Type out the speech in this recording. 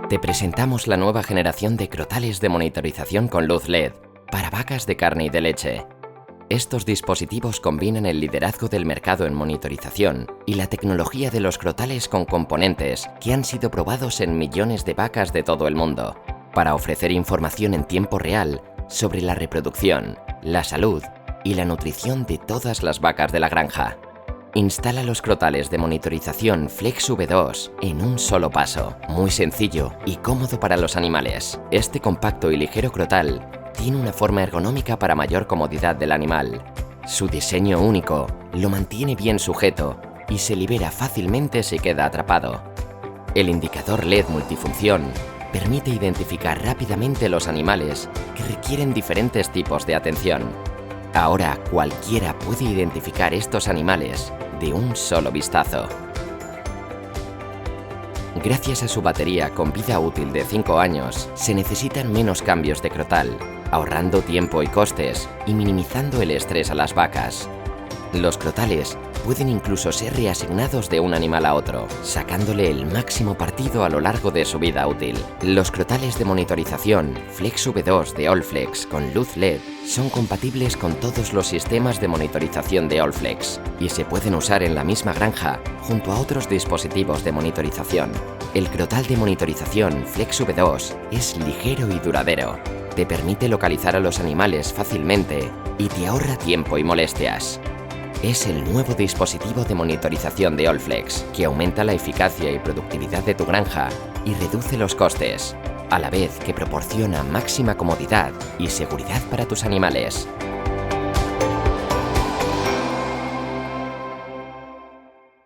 Te presentamos la nueva generación de crotales de monitorización con luz LED para vacas de carne y de leche. Estos dispositivos combinan el liderazgo del mercado en monitorización y la tecnología de los crotales con componentes que han sido probados en millones de vacas de todo el mundo, para ofrecer información en tiempo real sobre la reproducción, la salud y la nutrición de todas las vacas de la granja. Instala los crotales de monitorización Flex V2 en un solo paso, muy sencillo y cómodo para los animales. Este compacto y ligero crotal tiene una forma ergonómica para mayor comodidad del animal. Su diseño único lo mantiene bien sujeto y se libera fácilmente si queda atrapado. El indicador LED multifunción permite identificar rápidamente los animales que requieren diferentes tipos de atención. Ahora cualquiera puede identificar estos animales de un solo vistazo. Gracias a su batería con vida útil de 5 años, se necesitan menos cambios de crotal, ahorrando tiempo y costes y minimizando el estrés a las vacas. Los crotales pueden incluso ser reasignados de un animal a otro, sacándole el máximo partido a lo largo de su vida útil. Los crotales de monitorización Flex V2 de Allflex con luz LED son compatibles con todos los sistemas de monitorización de Allflex y se pueden usar en la misma granja junto a otros dispositivos de monitorización. El crotal de monitorización Flex V2 es ligero y duradero. Te permite localizar a los animales fácilmente y te ahorra tiempo y molestias. Es el nuevo dispositivo de monitorización de Allflex, que aumenta la eficacia y productividad de tu granja y reduce los costes, a la vez que proporciona máxima comodidad y seguridad para tus animales.